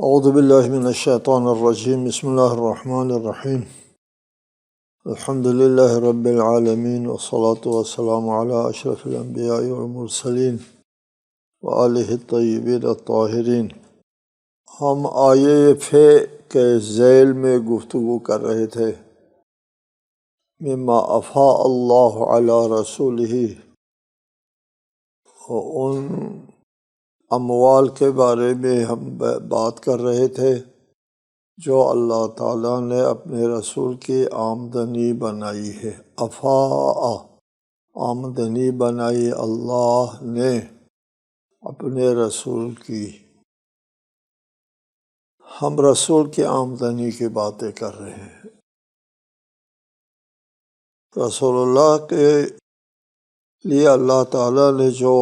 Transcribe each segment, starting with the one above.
اعوذ باللہ من الشیطان الرجیم بسم اللہ الرحمن الرحیم الحمد للہ رب العالمین والصلاة والسلام علی اشرف الانبیاء والمرسلین وآلہ الطیبین الطاہرین۔ ہم آیے فے کے ذیل میں گفتگو کر رہے تھے مما افاء اللہ علی رسولہ، ان اموال کے بارے میں ہم بات کر رہے تھے جو اللہ تعالیٰ نے اپنے رسول کی آمدنی بنائی ہے۔ افاء، آمدنی بنائی اللہ نے اپنے رسول کی۔ ہم رسول کی آمدنی کی باتیں کر رہے ہیں۔ رسول اللہ کے لیے اللہ تعالیٰ نے جو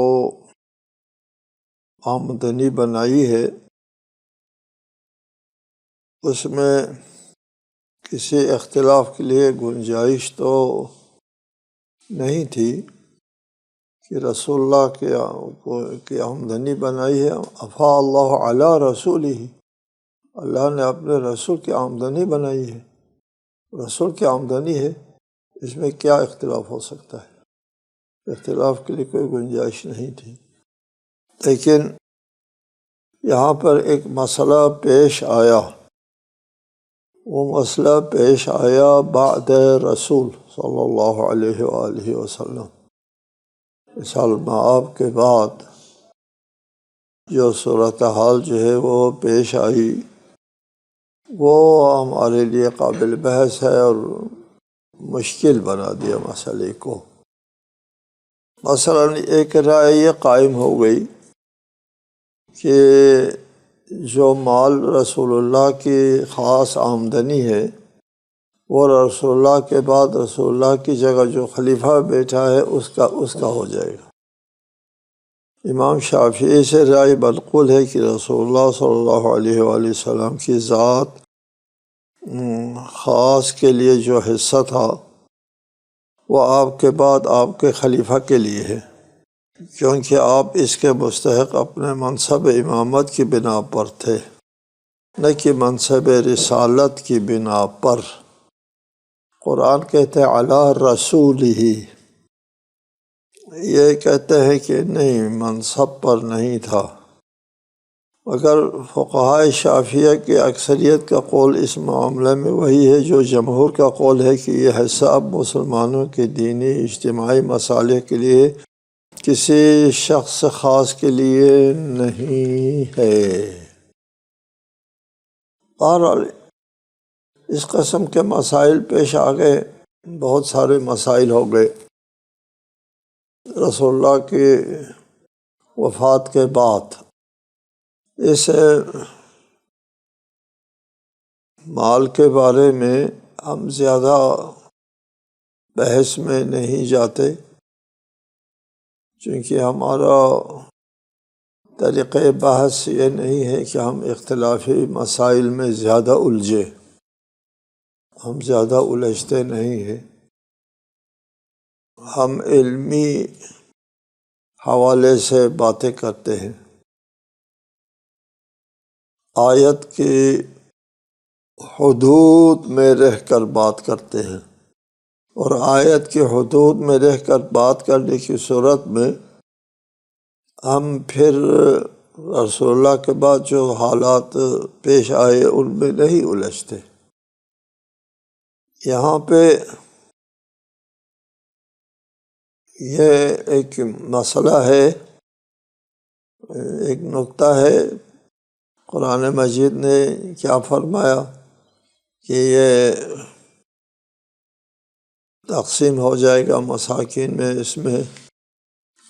آمدنی بنائی ہے اس میں کسی اختلاف کے لیے گنجائش تو نہیں تھی کہ رسول اللہ کی آمدنی بنائی ہے۔ افاء اللہ علی رسولہ، اللہ نے اپنے رسول کی آمدنی بنائی ہے، رسول کی آمدنی ہے، اس میں کیا اختلاف ہو سکتا ہے؟ اختلاف کے لیے کوئی گنجائش نہیں تھی۔ لیکن یہاں پر ایک مسئلہ پیش آیا، وہ مسئلہ پیش آیا بعد رسول صلی اللہ علیہ وآلہ وسلم، مثال مآب کے بعد جو صورتحال جو ہے وہ پیش آئی، وہ ہمارے لیے قابل بحث ہے اور مشکل بنا دیا مسئلے کو۔ مثلا ایک رائے یہ قائم ہو گئی کہ جو مال رسول اللہ کی خاص آمدنی ہے وہ رسول اللہ کے بعد رسول اللہ کی جگہ جو خلیفہ بیٹھا ہے اس کا ہو جائے گا۔ امام شافعی سے رائے منقول ہے کہ رسول اللہ صلی اللہ علیہ وآلہ وسلم کی ذات خاص کے لیے جو حصہ تھا وہ آپ کے بعد آپ کے خلیفہ کے لیے ہے، کیونکہ آپ اس کے مستحق اپنے منصب امامت کی بنا پر تھے، نہ کہ منصب رسالت کی بنا پر۔ قرآن کہتے ہیں علی رسولہ، یہ کہتے ہیں کہ نہیں، منصب پر نہیں تھا، مگر فقہائے شافعیہ کی اکثریت کا قول اس معاملے میں وہی ہے جو جمہور کا قول ہے کہ یہ حصہ اب مسلمانوں کے دینی اجتماعی مصالح کے لیے کسی شخص خاص کے لیے نہیں ہے۔ بہرحال اس قسم کے مسائل پیش آ گئے، بہت سارے مسائل ہو گئے۔ رسول اللہ کی وفات کے بعد اس مال کے بارے میں ہم زیادہ بحث میں نہیں جاتے، چونکہ ہمارا طریقۂ بحث یہ نہیں ہے کہ ہم اختلافی مسائل میں زیادہ الجھے، ہم زیادہ الجھتے نہیں ہیں، ہم علمی حوالے سے باتیں کرتے ہیں، آیت کی حدود میں رہ کر بات کرتے ہیں، اور آیت کی حدود میں رہ کر بات کرنے کی صورت میں ہم پھر رسول اللہ کے بعد جو حالات پیش آئے ان میں نہیں الجھتے۔ یہاں پہ یہ ایک مسئلہ ہے، ایک نکتہ ہے، قرآن مجید نے کیا فرمایا کہ یہ تقسیم ہو جائے گا مساکین میں، اس میں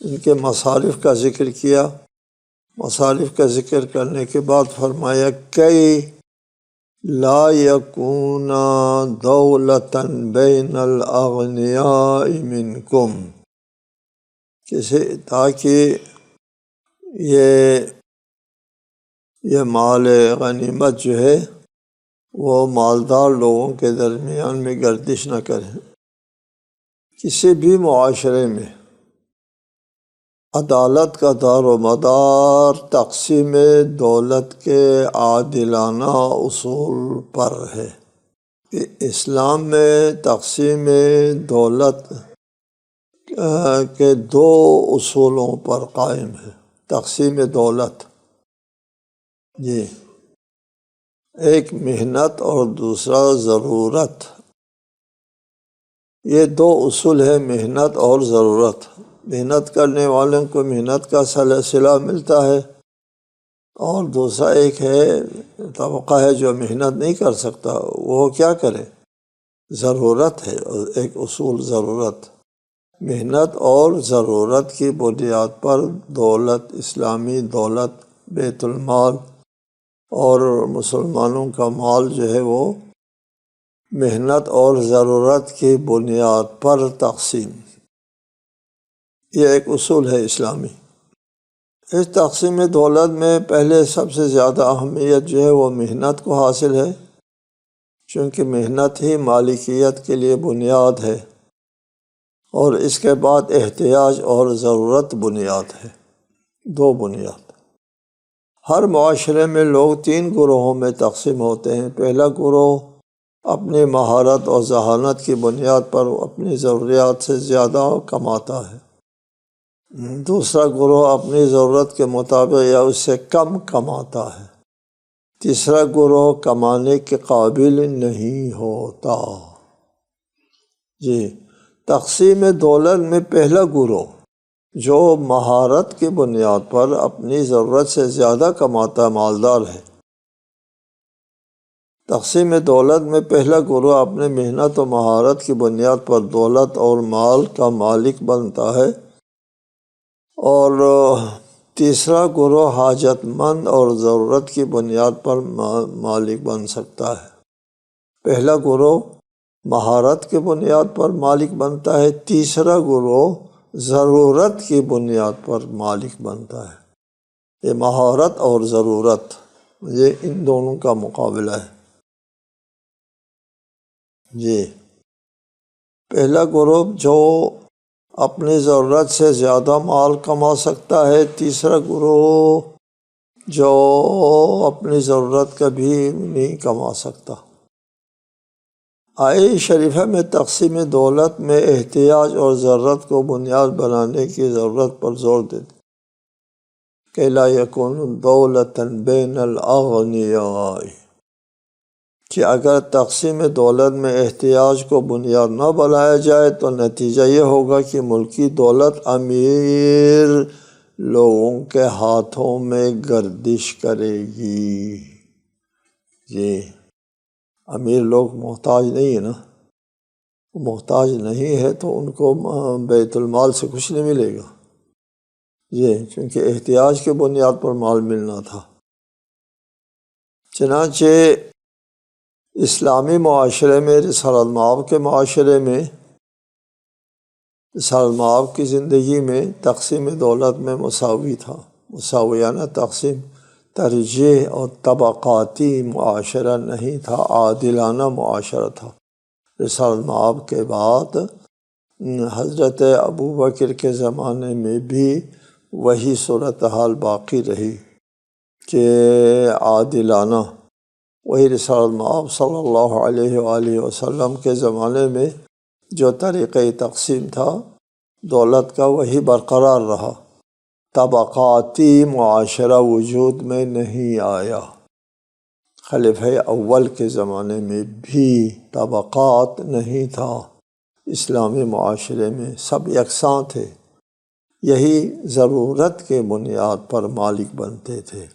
ان کے مصارف کا ذکر کیا، مصارف کا ذکر کرنے کے بعد فرمایا کہ لا یکون دولة بین الاغنیاء منکم، تاکہ یہ مال غنیمت جو ہے وہ مالدار لوگوں کے درمیان میں گردش نہ کرے۔ کسی بھی معاشرے میں عدالت کا دار و مدار تقسیم دولت کے عادلانہ اصول پر ہے۔ کہ اسلام میں تقسیم دولت کے دو اصولوں پر قائم ہے۔ تقسیم دولت جی، ایک محنت اور دوسرا ضرورت، یہ دو اصول ہے، محنت اور ضرورت۔ محنت کرنے والوں کو محنت کا صلہ ملتا ہے، اور دوسرا ایک ہے طبقہ ہے جو محنت نہیں کر سکتا، وہ کیا کرے؟ ضرورت ہے، ایک اصول ضرورت۔ محنت اور ضرورت کی بنیاد پر دولت، اسلامی دولت، بیت المال اور مسلمانوں کا مال جو ہے وہ محنت اور ضرورت کی بنیاد پر تقسیم، یہ ایک اصول ہے اسلامی۔ اس تقسیم دولت میں پہلے سب سے زیادہ اہمیت جو ہے وہ محنت کو حاصل ہے، چونکہ محنت ہی مالکیت کے لیے بنیاد ہے، اور اس کے بعد احتیاج اور ضرورت بنیاد ہے، دو بنیاد۔ ہر معاشرے میں لوگ تین گروہوں میں تقسیم ہوتے ہیں۔ پہلا گروہ اپنی مہارت اور ذہانت کی بنیاد پر اپنی ضروریات سے زیادہ کماتا ہے۔ دوسرا گروہ اپنی ضرورت کے مطابق یا اس سے کم کماتا ہے۔ تیسرا گروہ کمانے کے قابل نہیں ہوتا۔ جی، تقسیم دولت میں پہلا گروہ جو مہارت کی بنیاد پر اپنی ضرورت سے زیادہ کماتا مالدار ہے۔ تقسیم دولت میں پہلا گروہ اپنے محنت و مہارت کی بنیاد پر دولت اور مال کا مالک بنتا ہے، اور تیسرا گروہ حاجت مند اور ضرورت کی بنیاد پر مالک بن سکتا ہے۔ پہلا گروہ مہارت کی بنیاد پر مالک بنتا ہے، تیسرا گروہ ضرورت کی بنیاد پر مالک بنتا ہے۔ یہ مہارت اور ضرورت، یہ ان دونوں کا مقابلہ ہے۔ جی، پہلا گروہ جو اپنی ضرورت سے زیادہ مال کما سکتا ہے، تیسرا گروہ جو اپنی ضرورت کا بھی نہیں کما سکتا۔ آیہ شریفہ میں تقسیم دولت میں احتیاج اور ضرورت کو بنیاد بنانے کی ضرورت پر زور دیتے کہ لا یکون دولتا بین الاغنیاء، کہ اگر تقسیم دولت میں احتیاج کو بنیاد نہ بنایا جائے تو نتیجہ یہ ہوگا کہ ملکی دولت امیر لوگوں کے ہاتھوں میں گردش کرے گی۔ جی، امیر لوگ محتاج نہیں ہے نا، محتاج نہیں ہے تو ان کو بیت المال سے کچھ نہیں ملے گا۔ جی، چونکہ احتیاج کی بنیاد پر مال ملنا تھا۔ چنانچہ اسلامی معاشرے میں رسالت مآب کے معاشرے میں، رسالت مآب کی زندگی میں تقسیم دولت میں مساوی تھا، مساویانہ تقسیم، ترجیح اور طبقاتی معاشرہ نہیں تھا، عادلانہ معاشرہ تھا۔ رسالت مآب کے بعد حضرت ابوبکر کے زمانے میں بھی وہی صورتحال باقی رہی کہ عادلانہ، وہی رسالت مآب صلی اللہ علیہ وآلہ وسلم کے زمانے میں جو طریقہ تقسیم تھا دولت کا وہی برقرار رہا، طبقاتی معاشرہ وجود میں نہیں آیا۔ خلیفہ اول کے زمانے میں بھی طبقات نہیں تھا، اسلامی معاشرے میں سب یکساں تھے، یہی ضرورت کے بنیاد پر مالک بنتے تھے،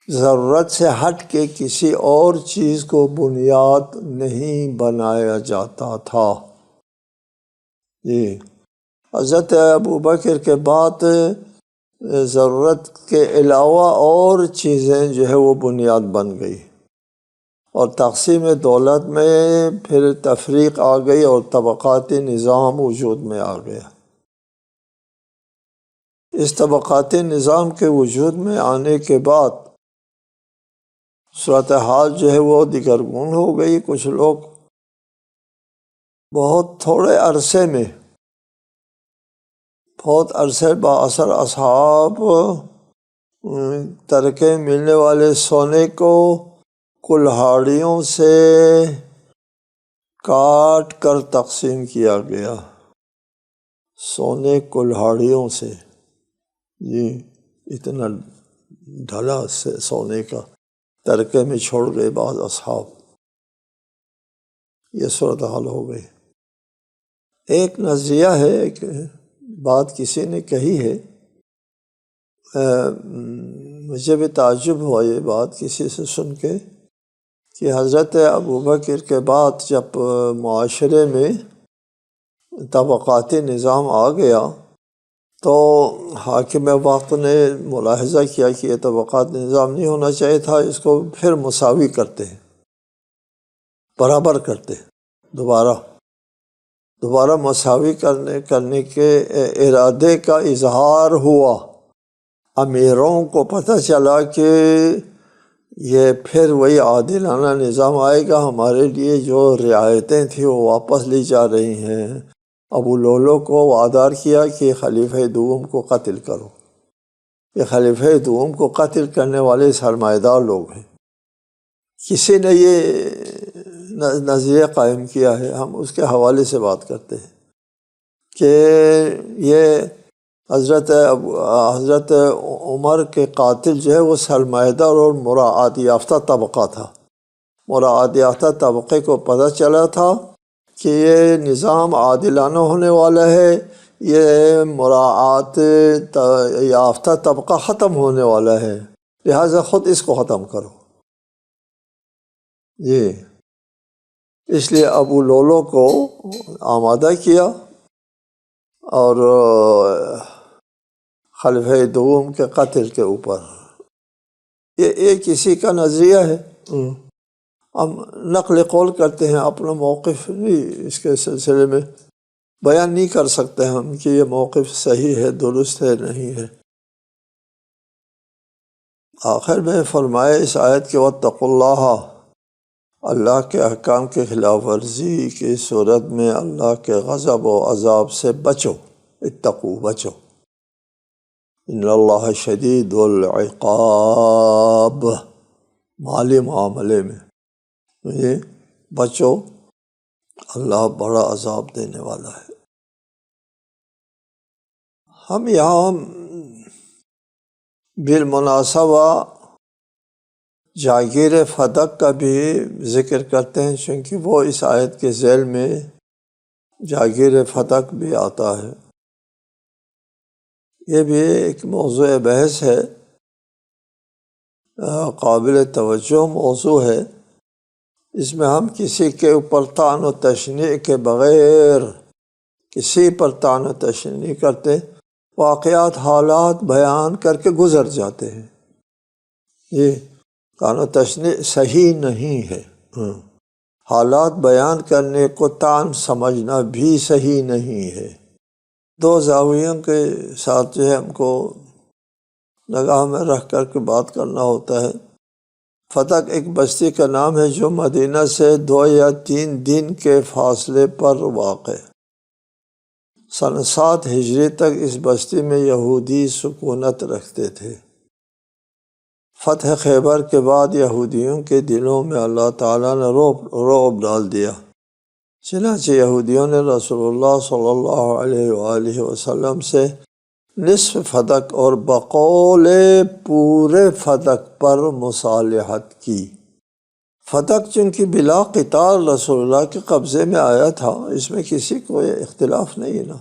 ضرورت سے ہٹ کے کسی اور چیز کو بنیاد نہیں بنایا جاتا تھا۔ جی، حضرت ابوبکر کے بعد ضرورت کے علاوہ اور چیزیں جو ہے وہ بنیاد بن گئی، اور تقسیم دولت میں پھر تفریق آ گئی اور طبقاتی نظام وجود میں آ گیا۔ اس طبقاتی نظام کے وجود میں آنے کے بعد صورتحال جو ہے وہ دگرگون ہو گئی۔ کچھ لوگ بہت تھوڑے عرصے میں بہت عرصے با اثر اصحاب ترکے ملنے والے سونے کو کلہاڑیوں سے کاٹ کر تقسیم کیا گیا۔ سونے کلہاڑیوں سے، جی اتنا ڈھلا سے سونے کا ترکے میں چھوڑ گئے بعض اصحاب، یہ صورتحال ہو گئی۔ ایک نظریہ ہے، ایک بات کسی نے کہی ہے، مجھے بھی تعجب ہوا یہ بات کسی سے سن کے، کہ حضرت ابوبکر کے بعد جب معاشرے میں طبقاتی نظام آ گیا تو حاکم وقت نے ملاحظہ کیا کہ یہ طبقاتی نظام نہیں ہونا چاہیے تھا، اس کو پھر مساوی کرتے ہیں، برابر کرتے ہیں، دوبارہ مساوی کرنے کے ارادے کا اظہار ہوا۔ امیروں کو پتہ چلا کہ یہ پھر وہی عادلانہ نظام آئے گا، ہمارے لیے جو رعایتیں تھیں وہ واپس لی جا رہی ہیں۔ ابو لولو کو وعدار کیا کہ خلیفہ دوم کو قتل کرو، یہ خلیفہ دوم کو قتل کرنے والے سرمایہ دار لوگ ہیں۔ کسی نے یہ نظریہ قائم کیا ہے، ہم اس کے حوالے سے بات کرتے ہیں کہ یہ حضرت عمر کے قاتل جو ہے وہ سرمایہ دار اور مراعات یافتہ طبقہ تھا۔ مراعات یافتہ طبقے کو پتہ چلا تھا کہ یہ نظام عادلانہ ہونے والا ہے، یہ مراعات یافتہ طبقہ ختم ہونے والا ہے، لہٰذا خود اس کو ختم کرو۔ جی اس لیے ابو لولو کو آمادہ کیا اور خلیفہ دوم کے قتل کے اوپر، یہ کسی کا نظریہ ہے، ہم نقل قول کرتے ہیں، اپنا موقف نہیں اس کے سلسلے میں بیان نہیں کر سکتے ہم کہ یہ موقف صحیح ہے، درست ہے، نہیں ہے۔ آخر میں فرمائے اس آیت کے واتقوا اللہ، اللہ کے احکام کی خلاف ورزی کی صورت میں اللہ کے غضب و عذاب سے بچو، اتقو بچو، ان اللہ شدید العقاب، مالی معاملے میں یہ بچو، اللہ بڑا عذاب دینے والا ہے۔ ہم یہاں بالمناسبہ جاگیر فتق کا بھی ذکر کرتے ہیں، چونکہ وہ اس آیت کے ذیل میں جاگیر فتق بھی آتا ہے۔ یہ بھی ایک موضوع بحث ہے، قابل توجہ موضوع ہے۔ اس میں ہم کسی کے اوپر طعن و تشنیع کے بغیر کسی پر طعن و تشنیع نہیں کرتے، واقعات حالات بیان کر کے گزر جاتے ہیں۔ یہ طعن و تشنیع صحیح نہیں ہے، حالات بیان کرنے کو طعن سمجھنا بھی صحیح نہیں ہے۔ دو زاویوں کے ساتھ جو ہے ہم کو نگاہ میں رکھ کر کے بات کرنا ہوتا ہے۔ فتق ایک بستی کا نام ہے جو مدینہ سے 2 یا 3 دن کے فاصلے پر واقع ہے۔ سن 7 ہجری تک اس بستی میں یہودی سکونت رکھتے تھے۔ فتح خیبر کے بعد یہودیوں کے دلوں میں اللہ تعالیٰ نے رعب ڈال دیا، چنانچہ یہودیوں نے رسول اللہ صلی اللہ علیہ وآلہ وسلم سے نصف فتق اور بقول پورے فتق پر مصالحت کی۔ فتق چونکہ بلا قتال رسول اللہ کے قبضے میں آیا تھا، اس میں کسی کو یہ اختلاف نہیں نا،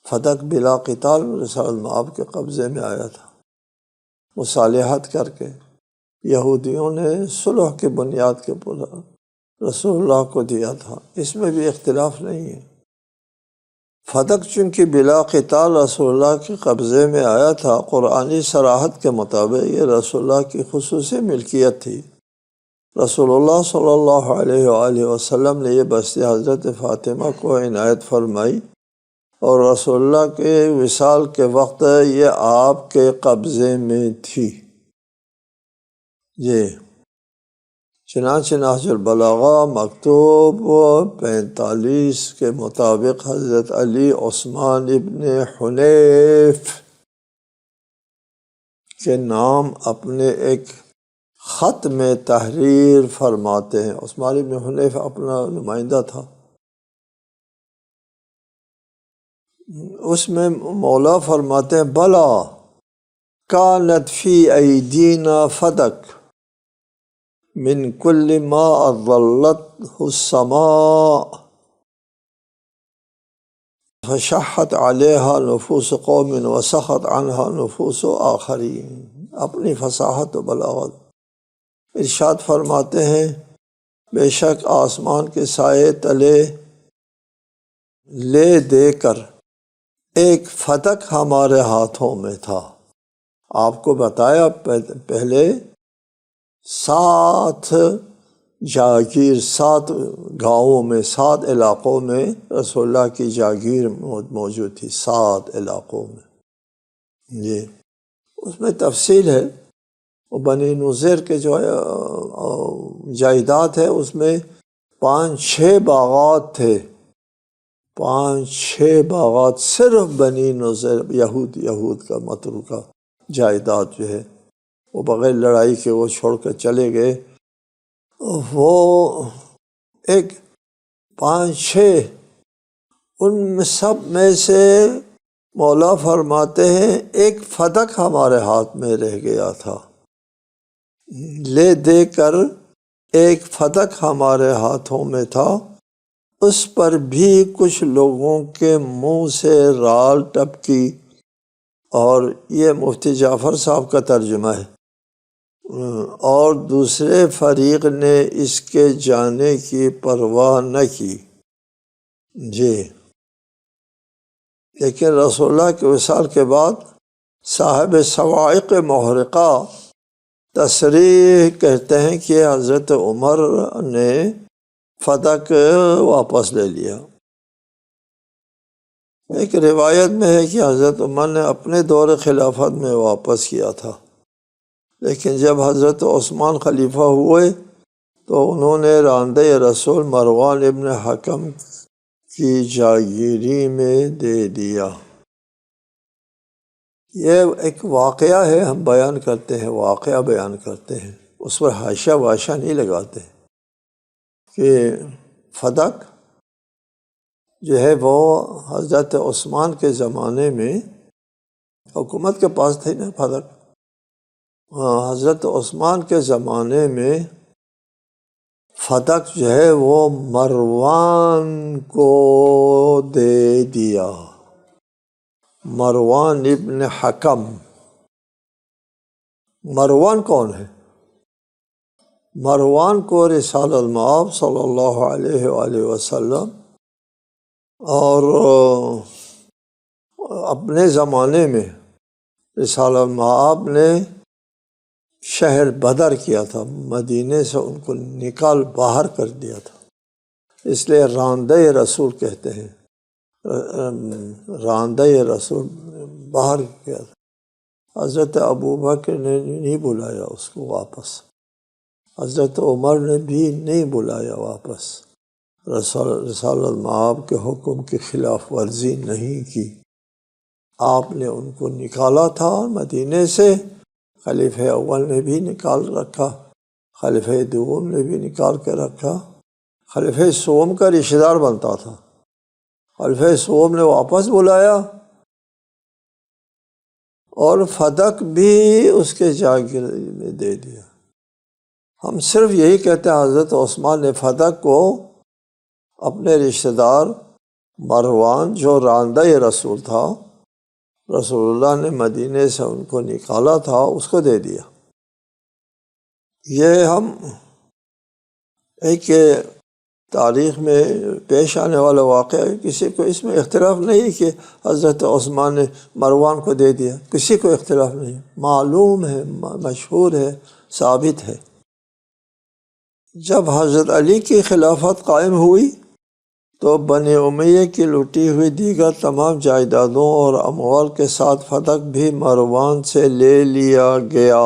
فتق بلا قتال رسول اللہ کے قبضے میں آیا تھا۔ مصالحت کر کے یہودیوں نے صلح کی بنیاد کے پر رسول اللہ کو دیا تھا، اس میں بھی اختلاف نہیں ہے۔ فتق چونکہ بلا قتال رسول اللہ کے قبضے میں آیا تھا، قرآنی صراحت کے مطابق یہ رسول اللہ کی خصوصی ملکیت تھی۔ رسول اللہ صلی اللہ علیہ وآلہ وسلم نے یہ بستی حضرت فاطمہ کو عنایت فرمائی، اور رسول اللہ کے وصال کے وقت یہ آپ کے قبضے میں تھی۔ چنانچہ نہج البلاغہ مکتوب 45 کے مطابق حضرت علی عثمان ابن حنیف کے نام اپنے ایک خط میں تحریر فرماتے ہیں۔ عثمان ابن حنیف اپنا نمائندہ تھا، اس میں مولا فرماتے ہیں بلا کانت فی ایدینا فدک من کل ما اضلته السماء فشحت علیہا نفوس قوم وسخت عنہا نفوس آخرین۔ اپنی فصاحت و بلاغت ارشاد فرماتے ہیں بے شک آسمان کے سائے تلے لے دے کر ایک فتق ہمارے ہاتھوں میں تھا۔ آپ کو بتایا پہلے 7 جاگیر 7 گاؤں میں 7 علاقوں میں رسول اللہ کی جاگیر موجود تھی، 7 علاقوں میں۔ جی اس میں تفصیل ہے، وہ بنی نذیر کے جو جائیداد ہے اس میں 5-6 باغات تھے، 5-6 باغات صرف بنی نذیر یہود کا متروکہ جائیداد جو ہے، وہ بغیر لڑائی کے وہ چھوڑ کر چلے گئے۔ وہ ایک 5-6 ان میں سب میں سے مولا فرماتے ہیں ایک فتق ہمارے ہاتھ میں رہ گیا تھا، لے دے کر ایک فتق ہمارے ہاتھوں میں تھا، اس پر بھی کچھ لوگوں کے منہ سے رال ٹپکی، اور یہ مفتی جعفر صاحب کا ترجمہ ہے، اور دوسرے فریق نے اس کے جانے کی پرواہ نہ کی۔ جی لیکن رسول اللہ کے وصال کے بعد صاحب صواعق محرقہ تصریح کہتے ہیں کہ حضرت عمر نے فتق واپس لے لیا۔ ایک روایت میں ہے کہ حضرت عمر نے اپنے دور خلافت میں واپس کیا تھا، لیکن جب حضرت عثمان خلیفہ ہوئے تو انہوں نے راندہ رسول مروان ابن حکم کی جاگیری میں دے دیا۔ یہ ایک واقعہ ہے، ہم بیان کرتے ہیں، واقعہ بیان کرتے ہیں، اس پر حاشیہ واشیہ نہیں لگاتے کہ فتق جو ہے وہ حضرت عثمان کے زمانے میں حکومت کے پاس تھے نا فتق، حضرت عثمان کے زمانے میں فتق جو ہے وہ مروان کو دے دیا، مروان ابن حکم۔ مروان کون ہے؟ مروان کو رسالہ المآب صلی اللہ علیہ وآلہ وسلم اور اپنے زمانے میں رسالہ المآب نے شہر بدر کیا تھا، مدینے سے ان کو نکال باہر کر دیا تھا، اس لیے راندہ رسول کہتے ہیں، راندہ رسول باہر کیا تھا۔ حضرت ابوبکر نے نہیں بلایا اس کو واپس، حضرت عمر نے بھی نہیں بلایا واپس، رسالہ المآب کے حکم کی خلاف ورزی نہیں کی، آپ نے ان کو نکالا تھا مدینے سے، خلیفہ اول نے بھی نکال رکھا، خلیفہ دوم نے بھی نکال کے رکھا، خلیفہ سوم کا رشتہ دار بنتا تھا، خلیفہ سوم نے واپس بلایا اور فتق بھی اس کے جاگیر میں دے دیا۔ ہم صرف یہی کہتے ہیں حضرت عثمان نے فتق کو اپنے رشتہ دار مروان جو راندہ رسول تھا، رسول اللہ نے مدینے سے ان کو نکالا تھا، اس کو دے دیا۔ یہ ہم ایک تاریخ میں پیش آنے والا واقعہ ہے، کسی کو اس میں اختلاف نہیں کہ حضرت عثمان نے مروان کو دے دیا، کسی کو اختلاف نہیں، معلوم ہے، مشہور ہے، ثابت ہے۔ جب حضرت علی کی خلافت قائم ہوئی تو بنی امیہ کی لوٹی ہوئی دیگر تمام جائیدادوں اور اموال کے ساتھ فتق بھی مروان سے لے لیا گیا۔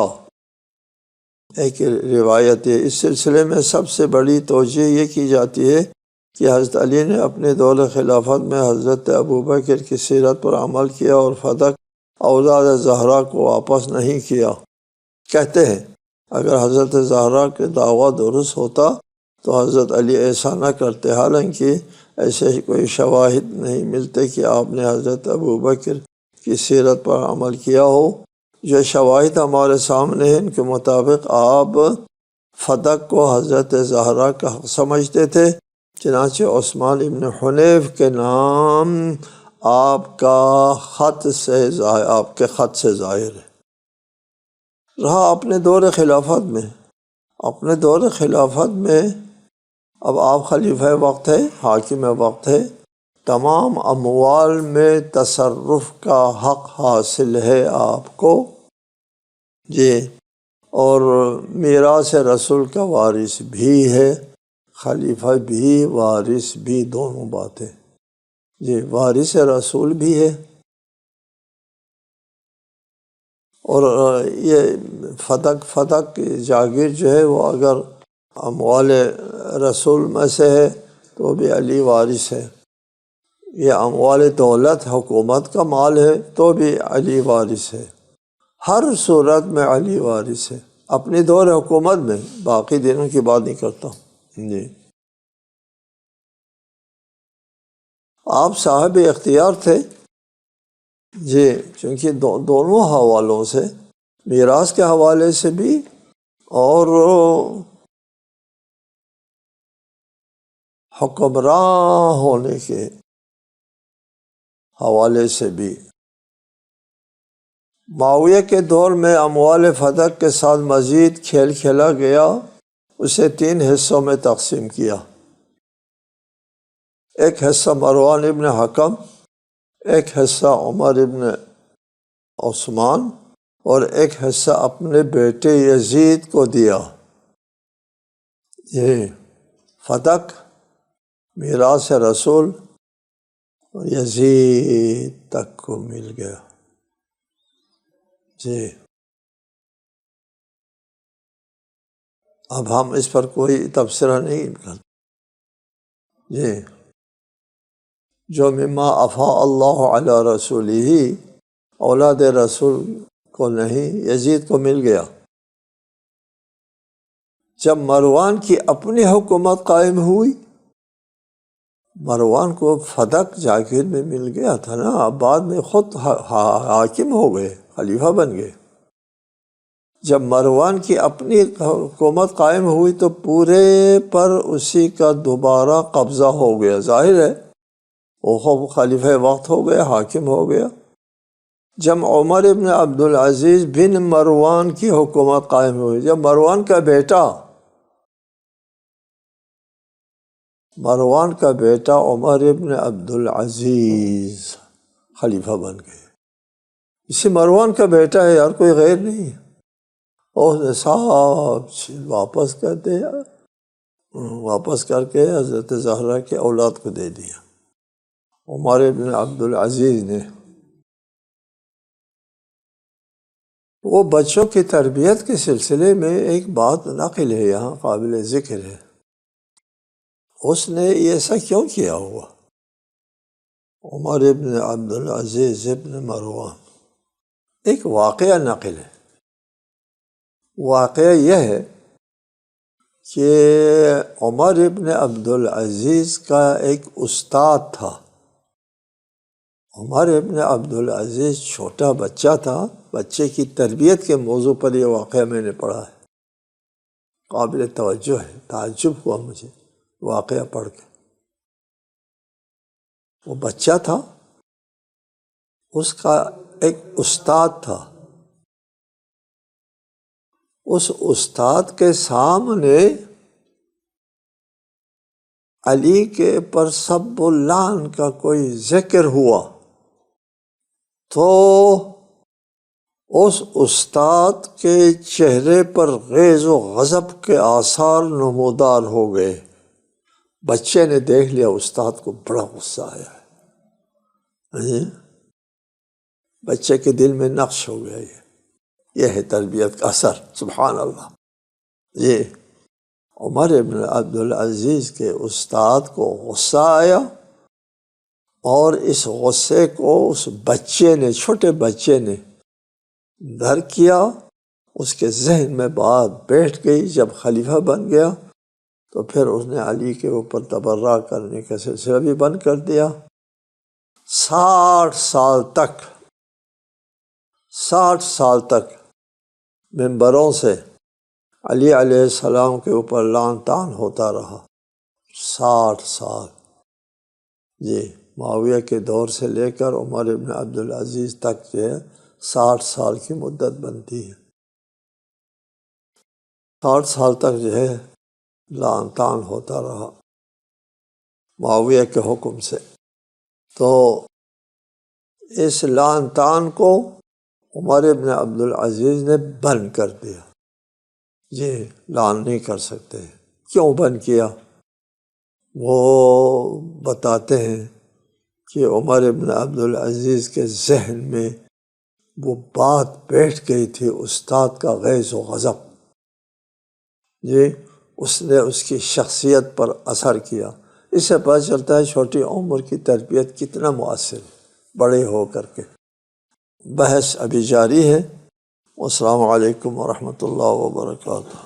ایک روایت ہے۔ اس سلسلے میں سب سے بڑی توجہ یہ کی جاتی ہے کہ حضرت علی نے اپنے دور خلافت میں حضرت ابوبکر کی سیرت پر عمل کیا اور فدق اولاد زہرا کو واپس نہیں کیا۔ کہتے ہیں اگر حضرت زہرا کا دعویٰ درست ہوتا تو حضرت علی ایسا نہ کرتے، حالانکہ ایسے کوئی شواہد نہیں ملتے کہ آپ نے حضرت ابوبکر کی سیرت پر عمل کیا ہو۔ جو شواہد ہمارے سامنے ہیں ان کے مطابق آپ فدق کو حضرت زہرا کا حق سمجھتے تھے، چنانچہ عثمان ابن حنیف کے نام آپ کے خط سے ظاہر ہے۔ رہا اپنے دور خلافت میں اب آپ خلیفہ وقت ہے، حاکم وقت ہے، تمام اموال میں تصرف کا حق حاصل ہے آپ کو جی، اور میراث رسول کا وارث بھی ہے، خلیفہ بھی وارث بھی، دونوں باتیں جی، وارث رسول بھی ہے۔ اور یہ فدق جاگیر جو ہے وہ اگر اموال رسول میں سے ہے تو بھی علی وارث ہے، یہ اموال دولت حکومت کا مال ہے تو بھی علی وارث ہے، ہر صورت میں علی وارث ہے، اپنی دور حکومت میں، باقی دنوں کی بات نہیں کرتا جی۔ آپ صاحب اختیار تھے جی، چونکہ دونوں حوالوں سے، میراث کے حوالے سے بھی اور حکمراں ہونے کے حوالے سے بھی۔ معاویہ کے دور میں اموال فدق کے ساتھ مزید کھیل کھیلا گیا، اسے 3 حصوں میں تقسیم کیا۔ ایک حصہ مروان ابن حکم، ایک حصہ عمر ابن عثمان اور ایک حصہ اپنے بیٹے یزید کو دیا۔ یہ فدق میراث رسول یزید تک کو مل گیا جی۔ اب ہم اس پر کوئی تبصرہ نہیں کرتے جی۔ جو مما افاء اللہ علی رسولہ، اولاد رسول کو نہیں، یزید کو مل گیا۔ جب مروان کی اپنی حکومت قائم ہوئی، مروان کو فدق جاگیر میں مل گیا تھا نا، اب بعد میں خود حاکم ہو گئے، خلیفہ بن گئے۔ جب مروان کی اپنی حکومت قائم ہوئی تو پورے پر اسی کا دوبارہ قبضہ ہو گیا، ظاہر ہے وہ خوب خلیفہ وقت ہو گیا، حاکم ہو گیا۔ جب عمر ابن عبدالعزیز بن مروان کی حکومت قائم ہوئی، جب مروان کا بیٹا عمر ابن عبدالعزیز خلیفہ بن گئے، اسی مروان کا بیٹا ہے، اور کوئی غیر نہیں ہے، اور اس نے سب واپس کر کے حضرت زہرا کے اولاد کو دے دیا، عمر ابن عبدالعزیز نے۔ وہ بچوں کی تربیت کے سلسلے میں ایک بات نقل ہے، یہاں قابل ذکر ہے، اس نے ایسا کیوں کیا ہوا؟ عمر ابن عبدالعزیز ابن مروان ایک واقعہ نقل ہے۔ واقعہ یہ ہے کہ عمر ابن عبدالعزیز کا ایک استاد تھا۔ عمر ابن عبدالعزیز چھوٹا بچہ تھا، بچے کی تربیت کے موضوع پر یہ واقعہ میں نے پڑھا ہے، قابل توجہ ہے، تعجب ہوا مجھے واقعہ پڑھ کے۔ وہ بچہ تھا، اس کا ایک استاد تھا، اس استاد کے سامنے علی کے پر سب و لعن کا کوئی ذکر ہوا تو اس استاد کے چہرے پر غیظ و غضب کے آثار نمودار ہو گئے۔ بچے نے دیکھ لیا، استاد کو بڑا غصہ آیا ہے، بچے کے دل میں نقش ہو گیا، یہ ہے تربیت کا اثر، سبحان اللہ۔ یہ عمر ابن عبدالعزیز کے استاد کو غصہ آیا، اور اس غصے کو اس بچے نے، چھوٹے بچے نے درک کیا، اس کے ذہن میں بات بیٹھ گئی۔ جب خلیفہ بن گیا تو پھر اس نے علی کے اوپر تبرہ کرنے کا سلسلہ بھی بند کر دیا۔ 60 سال تک ممبروں سے علی علیہ السلام کے اوپر لعن طعن ہوتا رہا۔ 60 سال، جی معاویہ کے دور سے لے کر عمر ابن عبدالعزیز تک جو ہے 60 سال کی مدت بنتی ہے۔ 60 سال تک جو ہے لعن طعن ہوتا رہا معاویہ کے حکم سے۔ تو اس لعن طعن کو عمر ابن عبدالعزیز نے بند کر دیا، یہ لعن نہیں کر سکتے۔ کیوں بند کیا؟ وہ بتاتے ہیں کہ عمر ابن عبدالعزیز کے ذہن میں وہ بات بیٹھ گئی تھی، استاد کا غیظ و غضب، جی اس نے اس کی شخصیت پر اثر کیا۔ اس سے پتہ چلتا ہے چھوٹی عمر کی تربیت کتنا مؤثر ہے بڑے ہو کر کے۔ بحث ابھی جاری ہے۔ السلام علیکم ورحمۃ اللہ وبرکاتہ۔